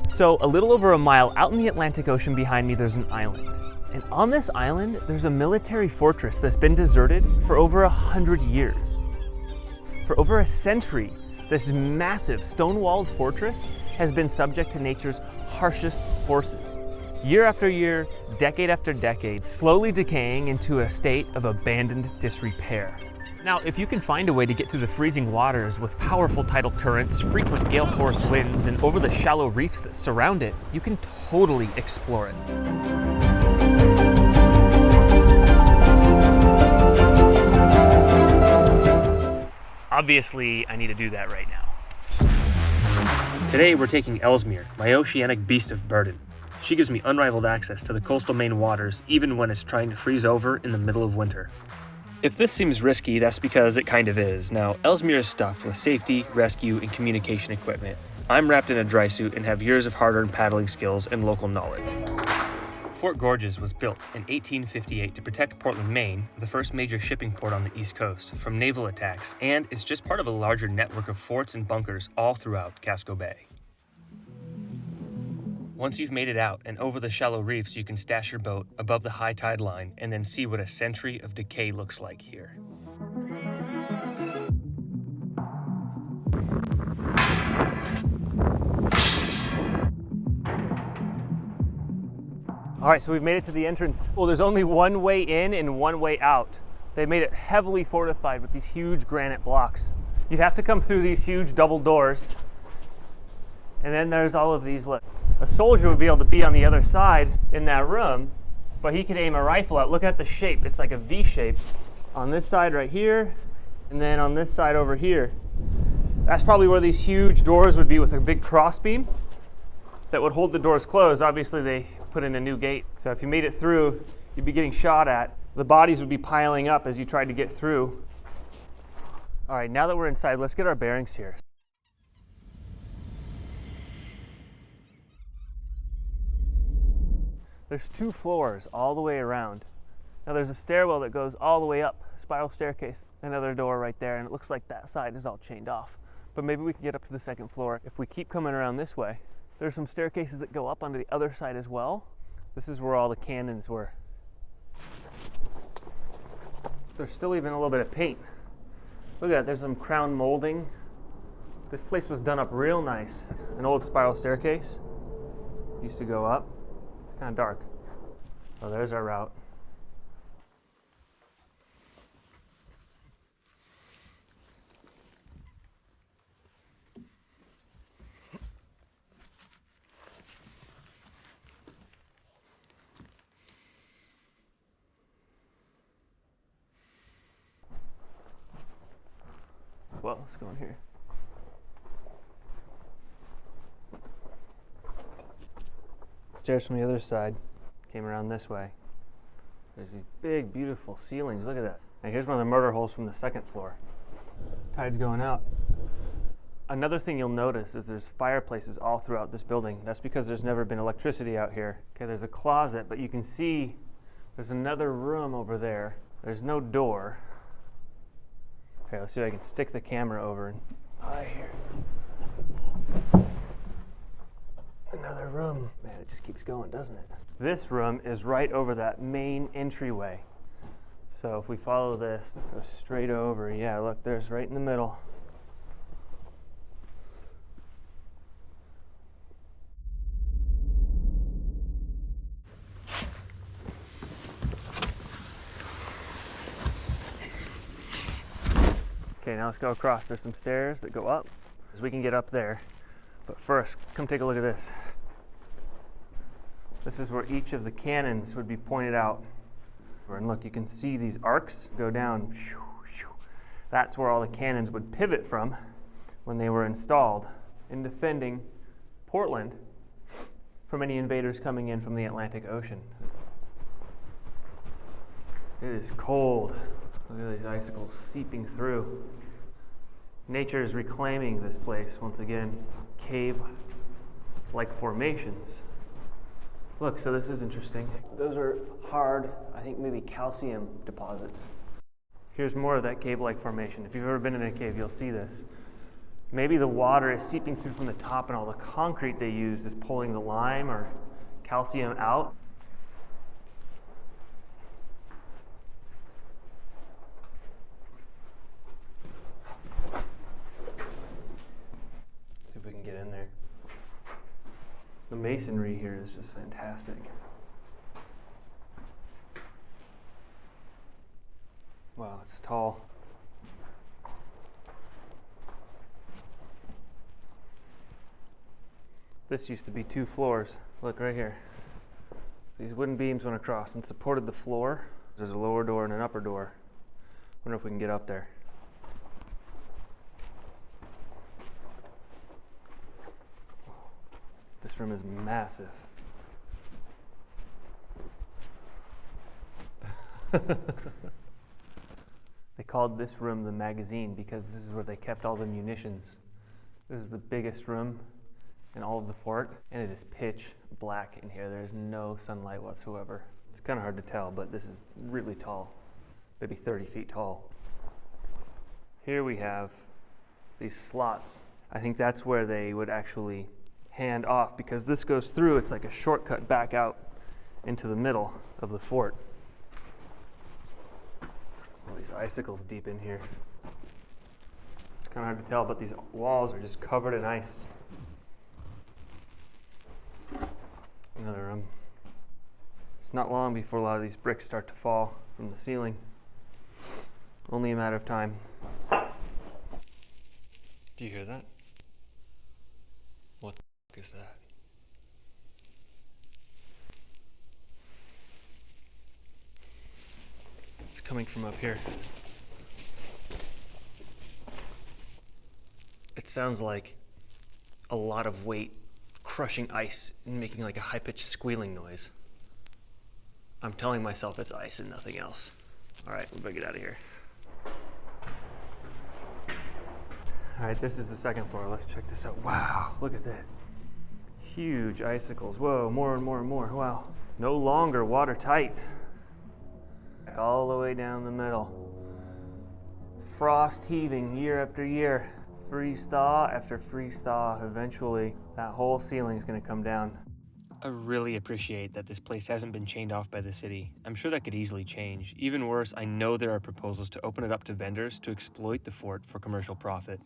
So a little over a mile out in the Atlantic Ocean behind me, there's an island. And on this island, there's a military fortress that's been deserted for over 100 years. For over a century, this massive stone-walled fortress has been subject to nature's harshest forces. Year after year, decade after decade, slowly decaying into a state of abandoned disrepair. Now, if you can find a way to get through the freezing waters with powerful tidal currents, frequent gale force winds, and over the shallow reefs that surround it, you can totally explore it. Obviously, I need to do that right now. Today, we're taking Ellesmere, my oceanic beast of burden. She gives me unrivaled access to the coastal Maine waters, even when it's trying to freeze over in the middle of winter. If this seems risky, that's because it kind of is. Now, Ellesmere is stuffed with safety, rescue, and communication equipment. I'm wrapped in a DrySuit and have years of hard-earned paddling skills and local knowledge. Fort Gorges was built in 1858 to protect Portland, Maine, the first major shipping port on the East Coast, from naval attacks, and it's just part of a larger network of forts and bunkers all throughout Casco Bay. Once you've made it out and over the shallow reefs, you can stash your boat above the high tide line and then see what a century of decay looks like here. All right, so we've made it to the entrance. Well, there's only one way in and one way out. They made it heavily fortified with these huge granite blocks. You'd have to come through these huge double doors. And then there's all of these, look. A soldier would be able to be on the other side in that room, but he could aim a rifle out. Look at the shape, it's like a V shape. On this side right here, and then on this side over here. That's probably where these huge doors would be with a big crossbeam that would hold the doors closed. Obviously they put in a new gate. So if you made it through, you'd be getting shot at. The bodies would be piling up as you tried to get through. All right, now that we're inside, let's get our bearings here. There's 2 floors all the way around. Now there's a stairwell that goes all the way up, spiral staircase, another door right there, and it looks like that side is all chained off. But maybe we can get up to the 2nd floor if we keep coming around this way. There's some staircases that go up onto the other side as well. This is where all the cannons were. There's still even a little bit of paint. Look at that, there's some crown molding. This place was done up real nice. An old spiral staircase. Used to go up. Kind of dark. Oh, there's our route. Well, let's go in here. Stairs from the other side came around this way. There's these big, beautiful ceilings. Look at that. And here's one of the murder holes from the 2nd floor. Tide's going out. Another thing you'll notice is there's fireplaces all throughout this building. That's because there's never been electricity out here. Okay, there's a closet, but you can see there's another room over there. There's no door. Okay, let's see if I can stick the camera over and here. Another room. Man, it just keeps going, doesn't it? This room is right over that main entryway. So if we follow this, go straight over. Yeah, look, there's right in the middle. Okay, now let's go across. There's some stairs that go up, so we can get up there. But first, come take a look at this. This is where each of the cannons would be pointed out. And look, you can see these arcs go down. That's where all the cannons would pivot from when they were installed in defending Portland from any invaders coming in from the Atlantic Ocean. It is cold. Look at these icicles seeping through. Nature is reclaiming this place once again. Cave-like formations. Look, so this is interesting. Those are hard, I think maybe calcium deposits. Here's more of that cave-like formation. If you've ever been in a cave, you'll see this. Maybe the water is seeping through from the top and all the concrete they used is pulling the lime or calcium out. See if we can get in there. The masonry here is just fantastic. Wow, it's tall. This used to be 2 floors. Look right here. These wooden beams went across and supported the floor. There's a lower door and an upper door. Wonder if we can get up there. This room is massive. They called this room the magazine because this is where they kept all the munitions. This is the biggest room in all of the fort, and it is pitch black in here. There's no sunlight whatsoever. It's kind of hard to tell, but this is really tall, maybe 30 feet tall. Here we have these slots. I think that's where they would actually hand off, because this goes through, it's like a shortcut back out into the middle of the fort. All these icicles deep in here. It's kind of hard to tell, but these walls are just covered in ice. Another room. It's not long before a lot of these bricks start to fall from the ceiling. Only a matter of time. Do you hear that? What the f is that? It's coming from up here. It sounds like a lot of weight crushing ice and making like a high-pitched squealing noise. I'm telling myself it's ice and nothing else. All right, we better get out of here. All right, this is the second floor. Let's check this out. Wow, look at that. Huge icicles. Whoa, more and more and more. Wow. No longer watertight. All the way down the middle. Frost heaving year after year. Freeze thaw after freeze thaw. Eventually, that whole ceiling is going to come down. I really appreciate that this place hasn't been chained off by the city. I'm sure that could easily change. Even worse, I know there are proposals to open it up to vendors to exploit the fort for commercial profit.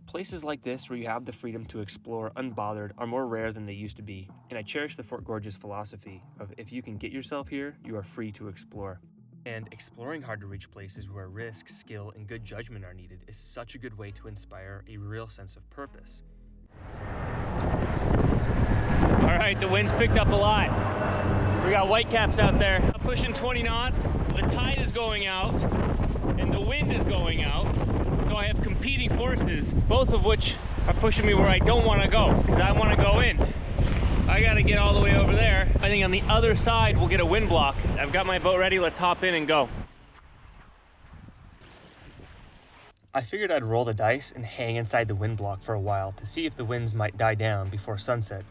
Places like this, where you have the freedom to explore unbothered, are more rare than they used to be, and I cherish the Fort Gorge's philosophy of if you can get yourself here, you are free to explore. And exploring hard-to-reach places where risk, skill, and good judgment are needed is such a good way to inspire a real sense of purpose. All right, the wind's picked up a lot. We got whitecaps out there pushing 20 knots. The tide is going out, and the wind is going out. So I have competing forces, both of which are pushing me where I don't want to go, because I want to go in. I got to get all the way over there. I think on the other side we'll get a wind block. I've got my boat ready. Let's hop in and go. I figured I'd roll the dice and hang inside the wind block for a while to see if the winds might die down before sunset.